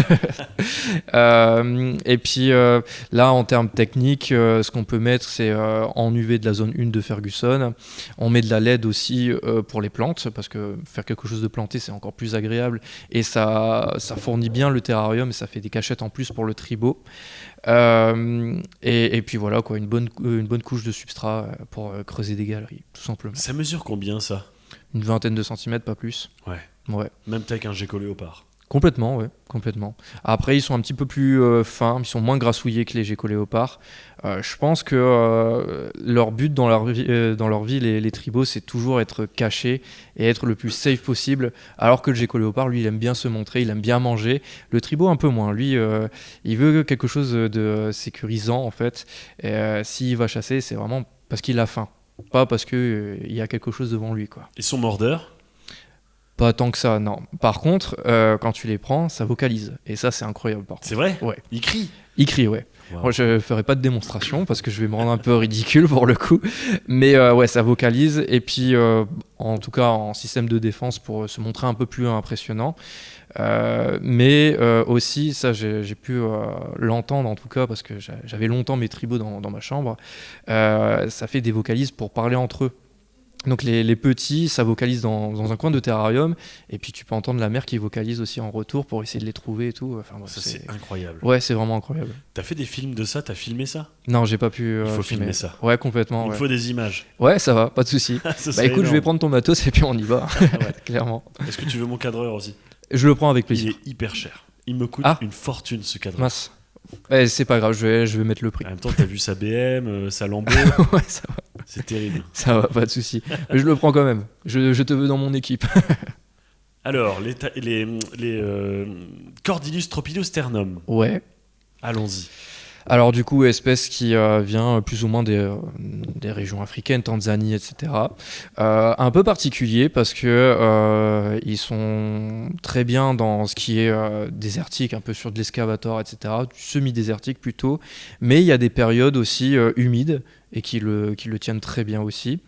Et puis là, en termes techniques, ce qu'on peut mettre, c'est en UV de la zone 1 de Ferguson. On met de la LED aussi pour les plantes, parce que faire quelque chose de planté, c'est encore plus agréable. Et ça fournit bien le terrarium et ça fait des cachettes en plus pour le tribot. Et puis voilà, quoi, une bonne couche de substrat pour creuser des galeries, tout simplement. Ça mesure combien, ça ? Une vingtaine de centimètres, pas plus. Ouais. Ouais. Même taille qu'un gecko léopard. Complètement, ouais, complètement. Après, ils sont un petit peu plus fins, ils sont moins grassouillés que les geckos léopards. Je pense que leur but dans leur vie les tribaux, c'est toujours être caché et être le plus safe possible. Alors que le gecko léopard, lui, il aime bien se montrer, il aime bien manger. Le tribau, un peu moins. Lui, il veut quelque chose de sécurisant, en fait. Et s'il va chasser, c'est vraiment parce qu'il a faim, pas parce qu'il y a quelque chose devant lui, quoi. Ils sont mordeurs. Pas tant que ça, non. Par contre, quand tu les prends, ça vocalise. Et ça, c'est incroyable, par contre. C'est vrai? Ouais. Ils crient. Ils crient, ouais. Wow. Moi, je ferai pas de démonstration parce que je vais me rendre un peu ridicule pour le coup. Mais ouais, ça vocalise. Et puis, en tout cas, en système de défense pour se montrer un peu plus impressionnant. Mais aussi, ça, j'ai pu l'entendre en tout cas parce que j'avais longtemps mes tribaux dans ma chambre. Ça fait des vocalises pour parler entre eux. Donc les petits, ça vocalise dans un coin de terrarium, et puis tu peux entendre la mère qui vocalise aussi en retour pour essayer de les trouver et tout. Enfin, bon, Ça, c'est incroyable. Ouais, c'est vraiment incroyable. T'as fait des films de ça? T'as filmé ça? Non, j'ai pas pu. Il faut filmer ça. Ouais, complètement. Il ouais. faut des images. Ouais, ça va, pas de souci. Ça, Écoute, je vais énorme. prendre ton matos et puis on y va, Ouais. clairement. Est-ce que tu veux mon cadreur aussi? Je le prends avec Il plaisir. est hyper cher. Il me coûte une fortune ce cadreur. Mince. C'est pas grave, je vais mettre le prix. En même temps, t'as vu sa BM, sa Lambo. Ouais, ça va. C'est terrible. Ça va, pas de souci. Mais je le prends quand même. Je te veux dans mon équipe. Alors, les Cordylus tropidosternum. Ouais. Allons-y. Alors du coup, espèce qui vient plus ou moins des régions africaines, Tanzanie, etc. Un peu particulier parce que ils sont très bien dans ce qui est désertique, un peu sur de l'escavator, etc. Semi-désertique plutôt. Mais il y a des périodes aussi humides et qui le tiennent très bien aussi.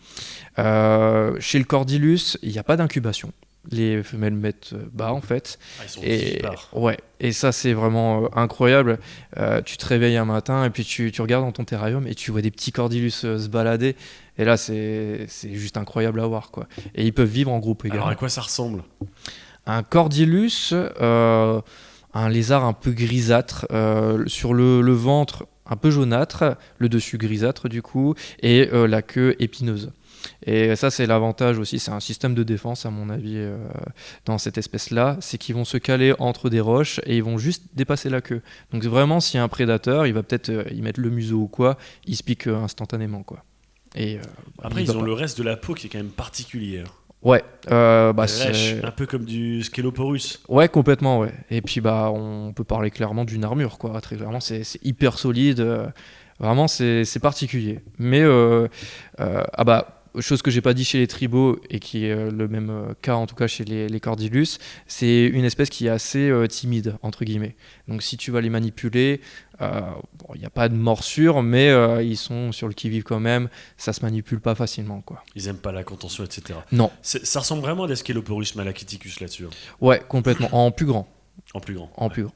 Chez le Cordylus, il n'y a pas d'incubation. Les femelles mettent bas en fait. Ah, ils sont Et, vivipares. ouais, et ça c'est vraiment incroyable. Tu te réveilles un matin et puis tu regardes dans ton terrarium et tu vois des petits Cordylus se balader. Et là c'est juste incroyable à voir, quoi. Et ils peuvent vivre en groupe également. Alors, à quoi ça ressemble? Un Cordylus, un lézard un peu grisâtre, sur le ventre un peu jaunâtre, le dessus grisâtre du coup, et la queue épineuse. Et ça, c'est l'avantage aussi, c'est un système de défense à mon avis dans cette espèce-là, c'est qu'ils vont se caler entre des roches et ils vont juste dépasser la queue. Donc vraiment, s'il y a un prédateur, il va peut-être y mettre le museau ou quoi, il se pique instantanément, quoi. Et, Après, ils ont le reste de la peau qui est quand même particulier. Ouais, Rêche, un peu comme du Sceloporus. Ouais, complètement, ouais. Et puis on peut parler clairement d'une armure, quoi. Très clairement, c'est hyper solide. Vraiment, c'est particulier. Mais chose que j'ai pas dit chez les tribaux et qui est le même cas en tout cas chez les Cordylus, c'est une espèce qui est assez timide entre guillemets. Donc si tu vas les manipuler, il n'y a pas de morsure, mais ils sont sur le qui-vive quand même. Ça se manipule pas facilement, quoi. Ils aiment pas la contention, etc. Non. Ça ressemble vraiment à des Sceloporus malachiticus là-dessus. Ouais, complètement. En plus grand. En plus grand. En plus grand.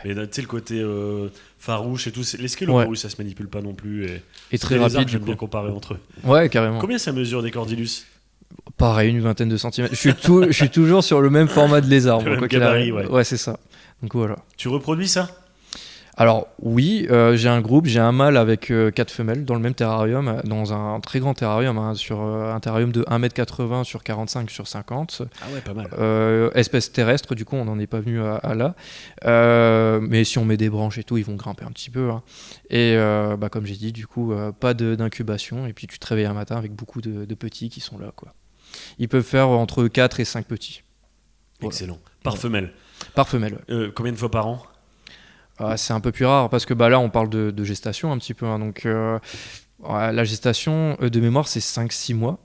Mais tu sais, le côté farouche et tout, les Sceloporus, ça se manipule pas non plus. Et très les rapide, lézards, du j'aime coup. bien comparer entre eux. Ouais, carrément. Combien ça mesure des Cordylus? Pareil, une vingtaine de centimètres. Je suis toujours sur le même format de lézard. Le même quoi qu'il gabarit, arrive. ouais. C'est ça. Donc voilà. Tu reproduis ça? Alors oui, j'ai un groupe, j'ai un mâle avec 4 femelles dans le même terrarium, dans un très grand terrarium, sur un terrarium de 1,80 m sur 45 sur 50. Ah ouais, pas mal. Espèce terrestre, du coup on n'en est pas venu à là. Mais si on met des branches et tout, ils vont grimper un petit peu. Hein. Et comme j'ai dit, du coup, pas d'incubation, et puis tu te réveilles un matin avec beaucoup de petits qui sont là, quoi. Ils peuvent faire entre 4 et 5 petits. Voilà. Excellent. Par femelle. Par femelle, ouais. Combien de fois par an? C'est un peu plus rare parce que là on parle de gestation un petit peu, hein, donc la gestation de mémoire c'est 5-6 mois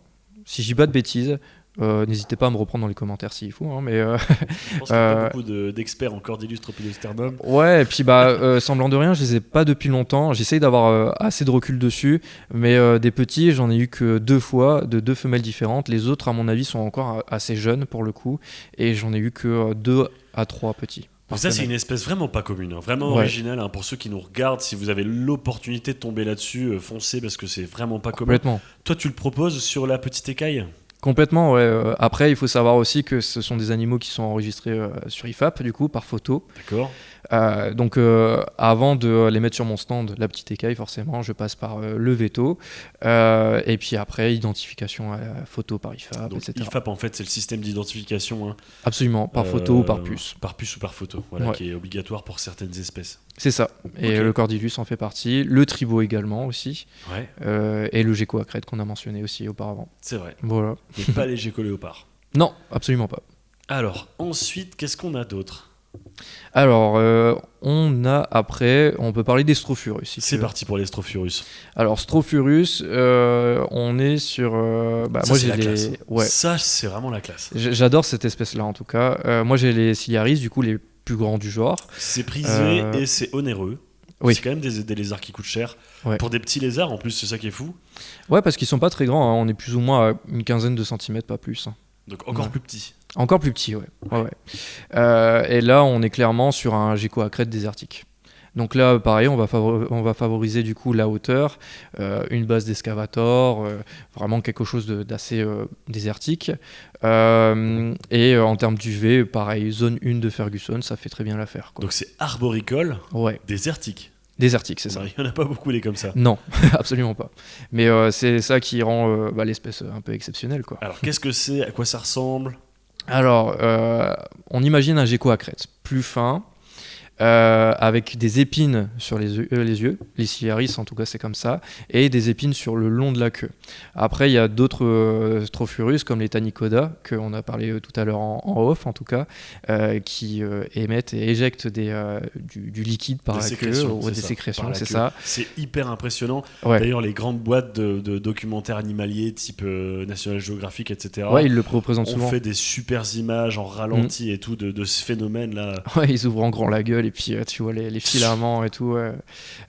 si je dis pas de bêtises. N'hésitez pas à me reprendre dans les commentaires s'il faut, hein, mais Je pense qu'il y a pas beaucoup d'experts en Cordylus tropidosternum. ouais, et puis semblant de rien, je les ai pas depuis longtemps. J'essaye d'avoir assez de recul dessus, mais des petits, j'en ai eu que 2 fois, de 2 femelles différentes. Les autres, à mon avis, sont encore assez jeunes pour le coup, et j'en ai eu que 2 à 3 petits. Ça, c'est une espèce vraiment pas commune, hein, vraiment originale. Hein, pour ceux qui nous regardent, si vous avez l'opportunité de tomber là-dessus, foncez parce que c'est vraiment pas commun. Complètement. Toi, tu le proposes sur la petite écaille? Complètement, ouais. Après, il faut savoir aussi que ce sont des animaux qui sont enregistrés sur IFAP, du coup, par photo. D'accord. Donc avant de les mettre sur mon stand, la petite écaille forcément, je passe par le veto, et puis après identification à la photo par IFAP, Donc etc. IFAP en fait c'est le système d'identification, hein, Absolument, par photo ou par puce. par puce ou par photo, voilà, Ouais. qui est obligatoire pour certaines espèces. C'est ça. Et Ok. le Cordillus en fait partie, le Tribo également aussi, Ouais, et le gecko à crête qu'on a mentionné aussi auparavant. c'est vrai. Voilà. Mais pas les geckos léopards. Non, absolument pas. Alors ensuite, qu'est-ce qu'on a d'autre? Alors, on a après, on peut parler des Strophurus. Si tu C'est veux. parti pour les Strophurus. Alors, Strophurus, on est sur. Ça, Moi, c'est j'ai la classe. les. Ouais. Ça, c'est vraiment la classe. J'adore cette espèce-là en tout cas. Moi, j'ai les Ciliaris, du coup, les plus grands du genre. C'est prisé Euh, et c'est onéreux. Oui. C'est quand même des lézards qui coûtent cher. Ouais. Pour des petits lézards, en plus, c'est ça qui est fou. Ouais, parce qu'ils sont pas très grands. Hein. On est plus ou moins à une quinzaine de centimètres, pas plus. Hein. Donc encore Ouais. plus petits. Encore plus petits, ouais. Ouais. Et là, on est clairement sur un gecko à crête désertique. Donc là, pareil, on va favoriser du coup la hauteur, une base d'excavator, vraiment quelque chose d'assez désertique. En termes d'UV, pareil, zone 1 de Ferguson, ça fait très bien l'affaire. Quoi. Donc c'est arboricole, Ouais, désertique. désertique, c'est ça. Il n'y en a pas beaucoup des comme ça. Non, absolument pas. Mais c'est ça qui rend l'espèce un peu exceptionnelle, quoi. Alors qu'est-ce que c'est? À quoi ça ressemble? Alors, on imagine un gecko à crête, plus fin, avec des épines sur les yeux, les ciliaris en tout cas c'est comme ça, et des épines sur le long de la queue. Après il y a d'autres Strophurus comme les Tanicoda, qu'on a parlé tout à l'heure en off en tout cas, qui émettent et éjectent du liquide par Des la sécrétions, queue, c'est des ça, sécrétions, par la c'est queue. ça. C'est hyper impressionnant. Ouais. D'ailleurs, les grandes boîtes de documentaires animaliers type National Geographic, etc. Ouais, ils le représentent on souvent. fait des super images en ralenti et tout de ce phénomène-là. Ouais, ils ouvrent en grand la gueule et puis tu vois les filaments et tout. Ouais.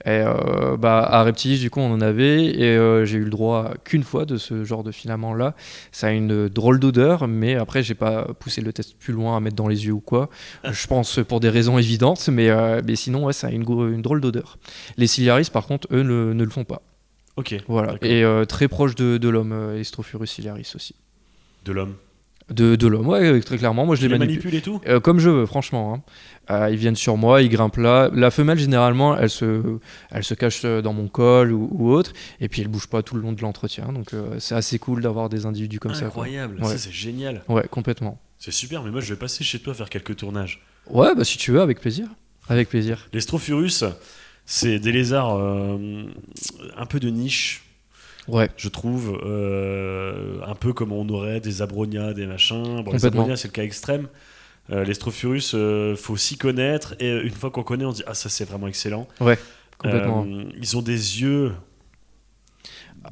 Et à Reptilis, du coup, on en avait et j'ai eu le droit qu'une fois de ce genre de filament-là. Ça a une drôle d'odeur, mais après, j'ai pas poussé le test plus loin à mettre dans les yeux ou quoi. Je pense pour des raisons évidentes, mais sinon, ouais, ça a une drôle d'odeur. Les Ciliaris, par contre, eux, ne le font pas. Ok. Voilà. D'accord. Et très proche de l'homme, Estrophurus ciliaris aussi. De l'homme. De l'homme, ouais, très clairement. Moi, je Tu les les manipule. manipules et tout? Comme je veux, franchement. Hein. Ils viennent sur moi, ils grimpent là. La femelle, généralement, elle se cache dans mon col ou autre, et puis elle bouge pas tout le long de l'entretien. Donc c'est assez cool d'avoir des individus comme ça. Incroyable, Quoi. ça Ouais. c'est génial. Ouais, complètement. C'est super, mais moi je vais passer chez toi faire quelques tournages. Ouais, bah si tu veux, avec plaisir. Avec plaisir. Les Strophurus, c'est des lézards un peu de niche, Ouais, je trouve. Un peu comme on aurait des Abronia, des machins. Bon, les Complètement. Abronia, c'est le cas extrême. Les Strophurus, faut s'y connaître. Et une fois qu'on connaît, on se dit ah, ça c'est vraiment excellent. complètement. Ils ont des yeux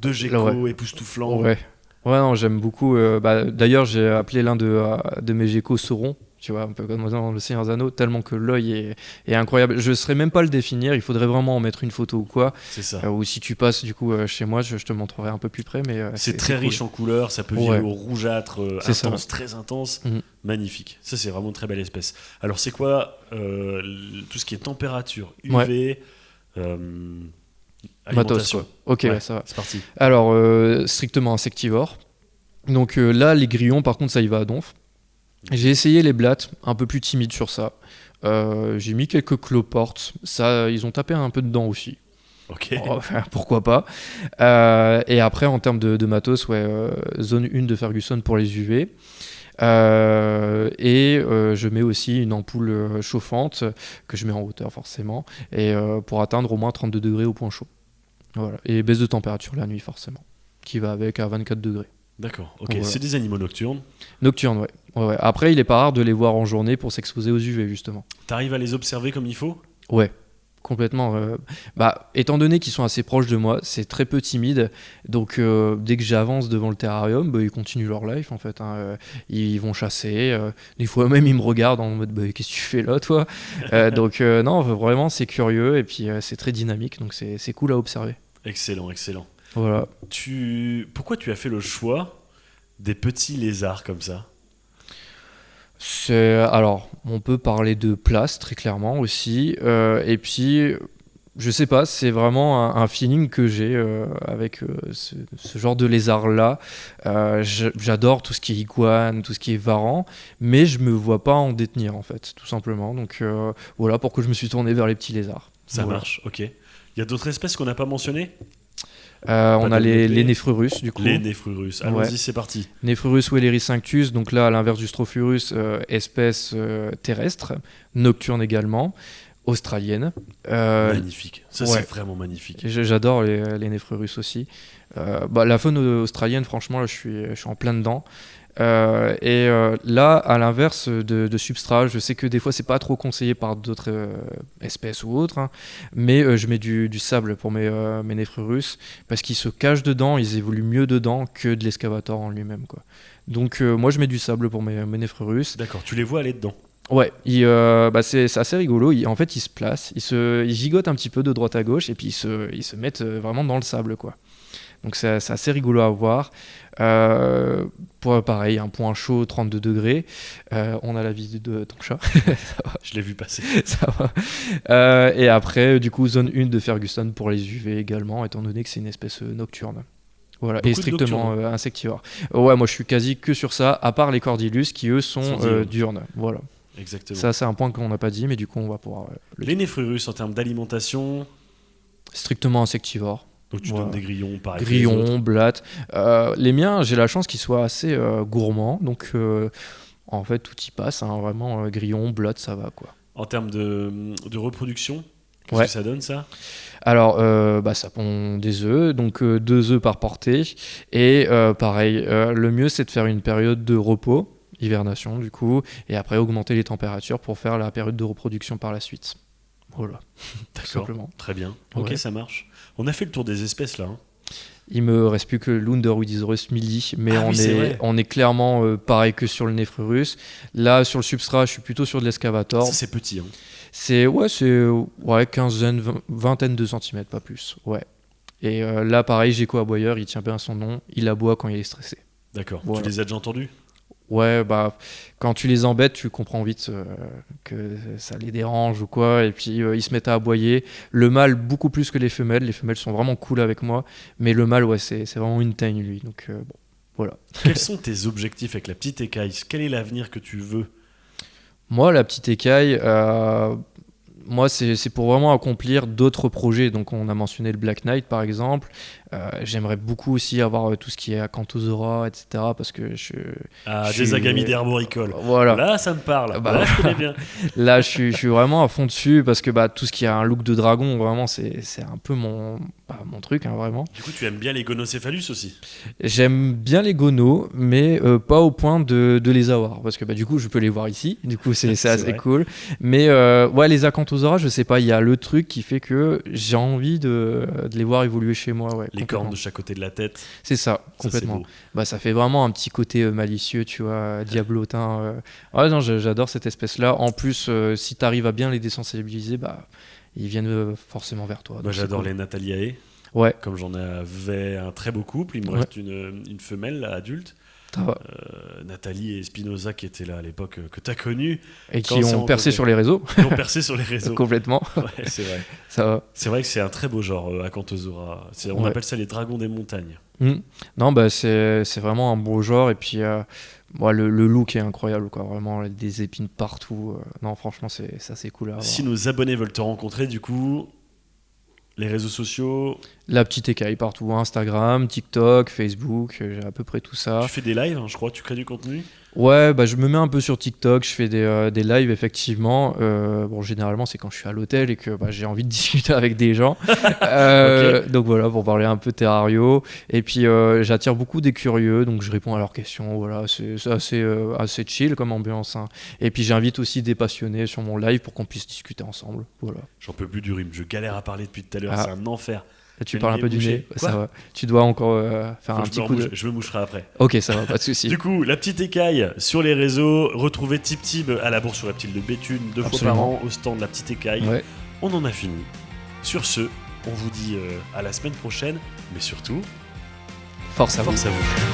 de gecko époustouflants. Ouais. Ouais, non, j'aime beaucoup. D'ailleurs, j'ai appelé l'un de mes geckos Sauron. Tu vois, un peu comme dans Le Seigneur des Anneaux, tellement que l'œil est incroyable. Je ne saurais même pas le définir, il faudrait vraiment en mettre une photo ou quoi. C'est ça. Ou si tu passes du coup chez moi, je te montrerai un peu plus près. Mais C'est très cool. riche en couleurs, ça peut virer Ouais. au rougeâtre C'est ça. intense, très intense. Mhm. Magnifique. Ça, c'est vraiment une très belle espèce. Alors, c'est quoi tout ce qui est température, UV, Matos, alimentation? quoi. Ok, Ouais, ouais, ça va. c'est parti. Alors, strictement insectivore. Donc là, les grillons, par contre, ça y va à donf. J'ai essayé les blattes, un peu plus timides sur ça. J'ai mis quelques cloportes. Ça, ils ont tapé un peu dedans aussi. Ok. Oh, pourquoi pas. Et après, en termes de matos, ouais, zone 1 de Ferguson pour les UV. Je mets aussi une ampoule chauffante que je mets en hauteur forcément et pour atteindre au moins 32 degrés au point chaud. Voilà. Et baisse de température la nuit forcément, qui va avec à 24 degrés. D'accord. Ok. Voilà. C'est des animaux nocturnes. Nocturne, ouais. Ouais. Après, il est pas rare de les voir en journée pour s'exposer aux UV justement. T'arrives à les observer comme il faut? Ouais. Complètement. Étant donné qu'ils sont assez proches de moi, c'est très peu timide. Donc, dès que j'avance devant le terrarium, ils continuent leur life en fait. Hein. Ils vont chasser. Des fois même, ils me regardent en mode qu'est-ce que tu fais là, toi? Donc, non, vraiment, c'est curieux et puis c'est très dynamique. Donc, c'est cool à observer. Excellent, excellent. Voilà. Pourquoi tu as fait le choix des petits lézards comme ça? Alors, on peut parler de place très clairement aussi. Et puis, Je sais pas, c'est vraiment un feeling que j'ai avec ce genre de lézard-là. J'adore tout ce qui est iguane, tout ce qui est varan, mais je me vois pas en détenir en fait, tout simplement. Donc voilà pourquoi je me suis tourné vers les petits lézards. Ça Voilà. marche, ok. Il y a d'autres espèces qu'on n'a pas mentionnées? On a développé. les Nephrurus du coup. Les Nephrurus. Allons-y, Ouais. c'est parti. Nephrurus Wellericinctus, donc là à l'inverse du Strophurus, espèce terrestre, nocturne également, australienne. Magnifique. Ça, ouais. c'est vraiment magnifique. J'adore les Nephrurus aussi. La faune australienne, franchement, là, je suis en plein dedans. Là, à l'inverse de substrat, je sais que des fois, c'est pas trop conseillé par d'autres espèces ou autres, hein, mais je mets du sable pour mes Nephrurus parce qu'ils se cachent dedans, ils évoluent mieux dedans que de l'excavator en lui-même, quoi. Donc, moi, je mets du sable pour mes Nephrurus. D'accord, tu les vois aller dedans. Ouais, c'est assez rigolo. En fait, ils se placent, ils gigotent un petit peu de droite à gauche et puis ils se mettent vraiment dans le sable, quoi. Donc c'est assez rigolo à voir. Pareil, un point chaud, 32 degrés. On a la visite de ton chat. Je l'ai vu passer. Ça va. Et après, du coup, zone 1 de Ferguson pour les UV également, étant donné que c'est une espèce nocturne. Voilà, Beaucoup et de strictement nocturnes. insectivore. Ouais, moi je suis quasi que sur ça, à part les Cordylus qui eux sont diurnes. diurnes. Voilà. Exactement. Ça, c'est un point qu'on n'a pas dit, mais du coup, on va pouvoir Les Nephrurus, en termes d'alimentation, strictement insectivore. donc tu Voilà. donnes des grillons, pareil. que les autres. Grillons, blattes. Les miens, j'ai la chance qu'ils soient assez gourmands, donc en fait, tout y passe. Hein, vraiment, grillons, blattes, ça va, quoi. En termes de reproduction, qu'est-ce Ouais. que ça donne, ça? Alors, ça pond des œufs, donc 2 œufs par portée. Et pareil, le mieux, c'est de faire une période de repos, hibernation du coup, et après augmenter les températures pour faire la période de reproduction par la suite. Voilà, tout D'accord, simplement. très bien. Ok, Ouais. ça marche. On a fait le tour des espèces, là. Hein. Il me reste plus que l'Underwidisaurus milli, mais Ah oui, c'est vrai. on est clairement pareil que sur le Nephrurus. Là, sur le substrat, je suis plutôt sur de l'excavator. Ça, c'est petit. Hein. C'est quinzaine, vingtaine de centimètres, pas plus. Ouais. Et là, pareil, Gecko aboyeur, il tient bien son nom. Il aboie quand il est stressé. D'accord. Voilà. Tu les as déjà entendus? Ouais, quand tu les embêtes, tu comprends vite que ça les dérange ou quoi. Et puis, ils se mettent à aboyer. Le mâle, beaucoup plus que les femelles. Les femelles sont vraiment cool avec moi. Mais le mâle, ouais, c'est vraiment une teigne, lui. Donc, bon, voilà. Quels sont tes objectifs avec la petite écaille? Quel est l'avenir que tu veux? Moi, la petite écaille, moi, c'est pour vraiment accomplir d'autres projets. Donc, on a mentionné le Black Knight, par exemple. J'aimerais beaucoup aussi avoir tout ce qui est Acanthosaura, etc. Parce que Ah, je des suis- agamidae arboricoles. Voilà. Là, ça me parle. Bah, Là, je connais bien. Là, je suis vraiment à fond dessus parce que tout ce qui a un look de dragon, vraiment, c'est un peu mon truc, hein, vraiment. Du coup, tu aimes bien les gonocéphalus aussi? J'aime bien les gonos, mais pas au point de les avoir. Parce que du coup, je peux les voir ici. Du coup, c'est C'est assez vrai. cool. Mais ouais, les Acanthosaura, je sais pas, il y a le truc qui fait que j'ai envie de les voir évoluer chez moi. Ouais, Les complètement. cornes de chaque côté de la tête. C'est ça, Ça, c'est complètement. beau. Ça fait vraiment un petit côté malicieux, tu vois, diablotin. Ouais, non, j'adore cette espèce-là. En plus, si tu arrives à bien les désensibiliser, ils viennent forcément vers toi. Moi, Donc c'est j'adore cool. les Nataliae. Ouais, Comme j'en avais un très beau couple, il me Ouais. reste une femelle là, adulte. ça va. Nathalie et Spinoza qui étaient là à l'époque que tu as connu, Et quand qui c'est ont percé rencontré. sur les réseaux, qui ont percé sur les réseaux. complètement. Ouais, c'est vrai. Ça va. C'est vrai que c'est un très beau genre, Acanthosaura. On Ouais. appelle ça les dragons des montagnes. Non, c'est vraiment un beau genre. Et puis, le look est incroyable, quoi. Vraiment, des épines partout. Non, franchement, ça c'est cool à avoir. Si nos abonnés veulent te rencontrer, du coup, les réseaux sociaux, La petite écaille partout, Instagram, TikTok, Facebook, j'ai à peu près tout ça. tu fais des lives, hein, je crois, tu crées du contenu. Ouais, je me mets un peu sur TikTok, je fais des lives effectivement. Généralement c'est quand je suis à l'hôtel et que j'ai envie de discuter avec des gens. Donc voilà, pour parler un peu Terrario. Et puis j'attire beaucoup des curieux, donc je réponds à leurs questions. Voilà, c'est assez chill comme ambiance. Hein. Et puis j'invite aussi des passionnés sur mon live pour qu'on puisse discuter ensemble. Voilà. J'en peux plus du rime, je galère à parler depuis tout à l'heure, Ah. c'est un enfer. Et tu Et le parles un nez peu du bouché. nez, Quoi ça va. Tu dois encore faire Faut un que petit coup de. je me moucherai après. Ok, ça va, pas de souci. Du coup, la petite écaille sur les réseaux, retrouvez Tip Tib à la bourse sur Reptile de Béthune 2 fois par Absolument. an au stand de la petite écaille. Ouais. On en a fini. Sur ce, on vous dit à la semaine prochaine, mais surtout, Force à vous. force à vous.